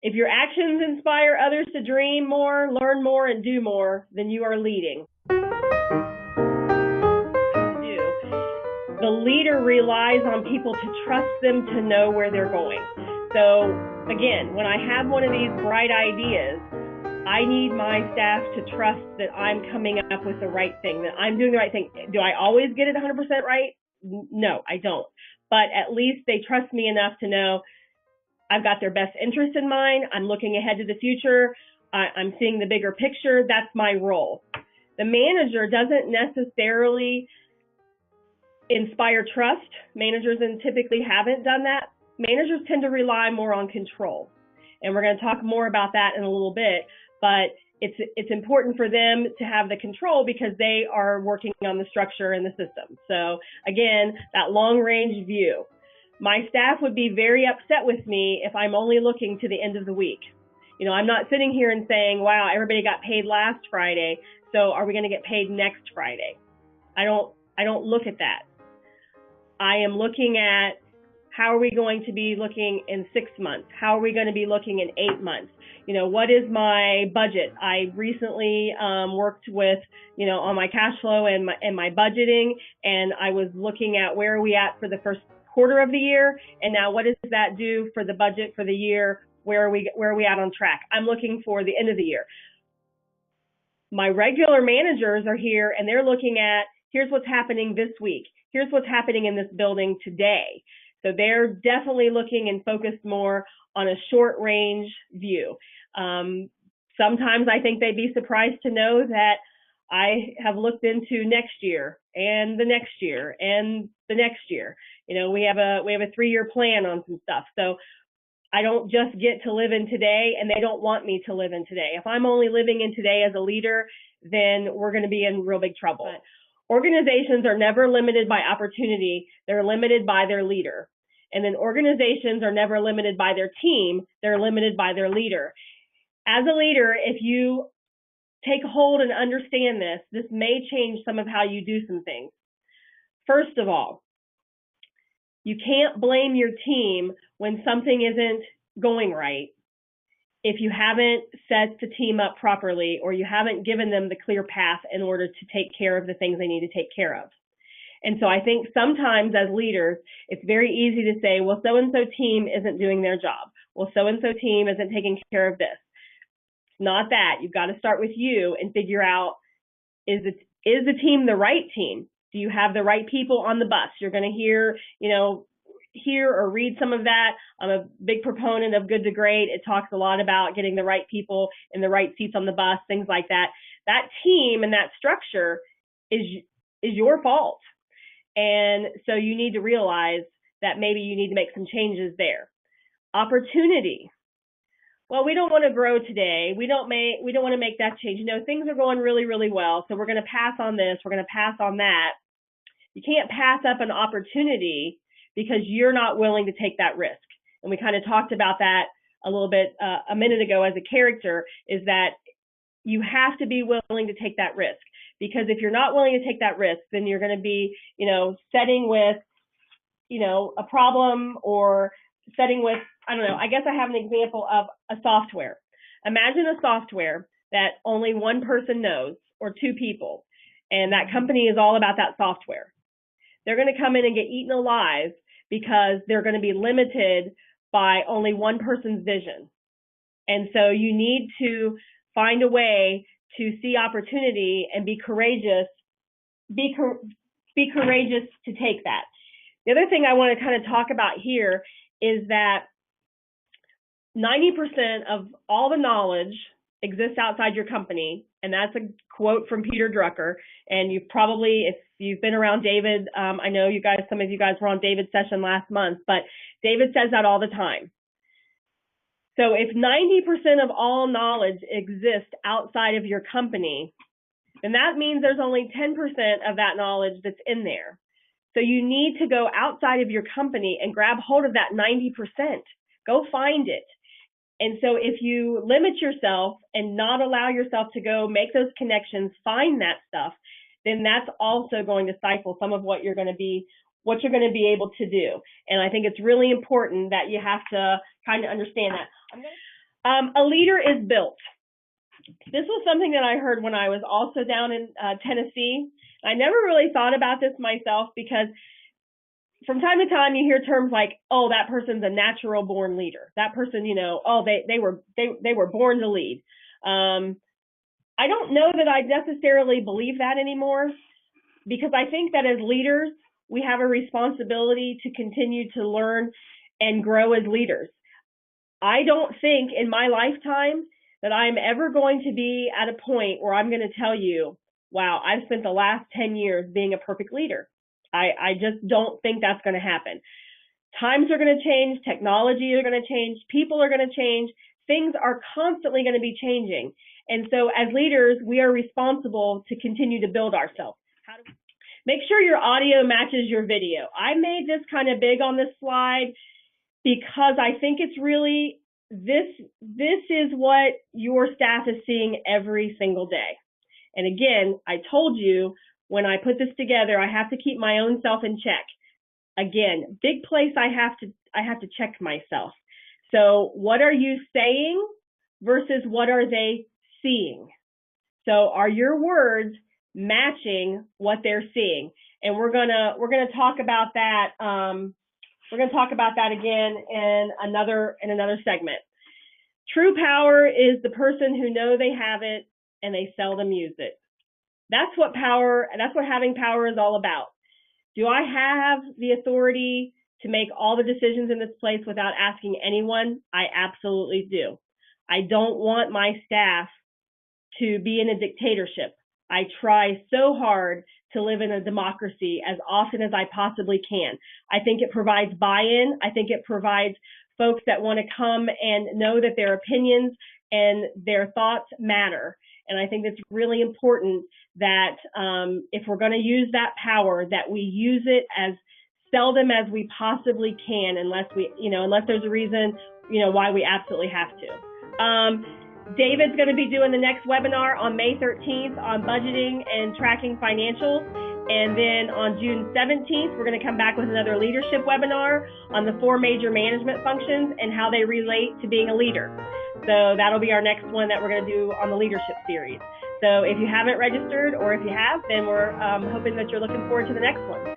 If your actions inspire others to dream more, learn more, and do more, then you are leading. The leader relies on people to trust them to know where they're going. So again, when I have one of these bright ideas, I need my staff to trust that I'm coming up with the right thing, that I'm doing the right thing. Do I always get it 100% right? No, I don't. But at least they trust me enough to know I've got their best interest in mind. I'm looking ahead to the future. I'm seeing the bigger picture. That's my role. The manager doesn't necessarily inspire trust. Managers typically haven't done that. Managers tend to rely more on control. And we're going to talk more about that in a little bit. But it's important for them to have the control because they are working on the structure and the system. So again, that long range view. My staff would be very upset with me if I'm only looking to the end of the week. You know, I'm not sitting here and saying, wow, everybody got paid last Friday, so are we going to get paid next Friday? I don't look at that. I am looking at how are we going to be looking in 6 months? How are we going to be looking in 8 months? You know, what is my budget? I recently worked with, you know, on my cash flow and my budgeting, and I was looking at where are we at for the first quarter of the year, and now what does that do for the budget for the year? Where are we at on track? I'm looking for the end of the year. My regular managers are here and they're looking at here's what's happening this week. Here's what's happening in this building today. So they're definitely looking and focused more on a short range view. Sometimes I think they'd be surprised to know that I have looked into next year and the next year and the next year. You know, we have a 3-year plan on some stuff. So I don't just get to live in today, and they don't want me to live in today. If I'm only living in today as a leader, then we're going to be in real big trouble. But organizations are never limited by opportunity. They're limited by their leader. And then organizations are never limited by their team. They're limited by their leader. As a leader, if you take hold and understand this may change some of how you do some things. First of all, you can't blame your team when something isn't going right if you haven't set the team up properly or you haven't given them the clear path in order to take care of the things they need to take care of. And so I think sometimes as leaders, it's very easy to say, well, so-and-so team isn't doing their job. Well, so-and-so team isn't taking care of this. Not that. You've got to start with you and figure out, is the team the right team? Do you have the right people on the bus? You're going to hear or read some of that. I'm a big proponent of Good to Great. It talks a lot about getting the right people in the right seats on the bus, things like that. That team and that structure is your fault. And so you need to realize that maybe you need to make some changes there. Opportunity. Well, we don't want to grow today. We don't want to make that change. You know, things are going really, really well. So we're going to pass on this. We're going to pass on that. You can't pass up an opportunity because you're not willing to take that risk. And we kind of talked about that a little bit a minute ago as a character, is that you have to be willing to take that risk. Because if you're not willing to take that risk, then you're going to be, you know, setting with, you know, a problem or setting with, I don't know, I guess I have an example of a software. Imagine a software that only one person knows or 2 people, and that company is all about that software. They're going to come in and get eaten alive because they're going to be limited by only one person's vision. And so you need to find a way to see opportunity and be courageous. Be courageous to take that. The other thing I want to kind of talk about here is that 90% of all the knowledge exists outside your company, and that's a quote from Peter Drucker. And you've probably, if you've been around David, I know you guys, some of you guys were on David's session last month, but David says that all the time. So if 90% of all knowledge exists outside of your company, then that means there's only 10% of that knowledge that's in there. So you need to go outside of your company and grab hold of that 90%. Go find it. And so if you limit yourself and not allow yourself to go make those connections, find that stuff, then that's also going to stifle some of what you're going to be able to do. And I think it's really important that you have to kind of understand that. A leader is built. This was something that I heard when I was also down in Tennessee. I never really thought about this myself because from time to time you hear terms like, oh, that person's a natural born leader. That person, oh, they were born to lead. I don't know that I necessarily believe that anymore, because I think that as leaders, we have a responsibility to continue to learn and grow as leaders. I don't think in my lifetime that I'm ever going to be at a point where I'm going to tell you, wow, I've spent the last 10 years being a perfect leader. I just don't think that's going to happen. Times are going to change. Technology are going to change. People are going to change. Things are constantly going to be changing. And so as leaders, we are responsible to continue to build ourselves. Make sure your audio matches your video. I made this kind of big on this slide because I think it's really, this is what your staff is seeing every single day. And again, I told you when I put this together, I have to keep my own self in check. Again, big place I have to check myself. So what are you saying versus what are they seeing? So are your words matching what they're seeing? And we're gonna talk about that. We're gonna talk about that again in another segment. True power is the person who know they have it and they seldom use it. That's what having power is all about. Do I have the authority to make all the decisions in this place without asking anyone? I absolutely do. I don't want my staff to be in a dictatorship. I try so hard to live in a democracy as often as I possibly can. I think it provides buy-in. I think it provides folks that want to come and know that their opinions and their thoughts matter. And I think it's really important that if we're going to use that power, that we use it as seldom as we possibly can, unless there's a reason, why we absolutely have to. David's going to be doing the next webinar on May 13th on budgeting and tracking financials. And then on June 17th, we're going to come back with another leadership webinar on the 4 major management functions and how they relate to being a leader. So that'll be our next one that we're going to do on the leadership series. So if you haven't registered, or if you have, then we're hoping that you're looking forward to the next one.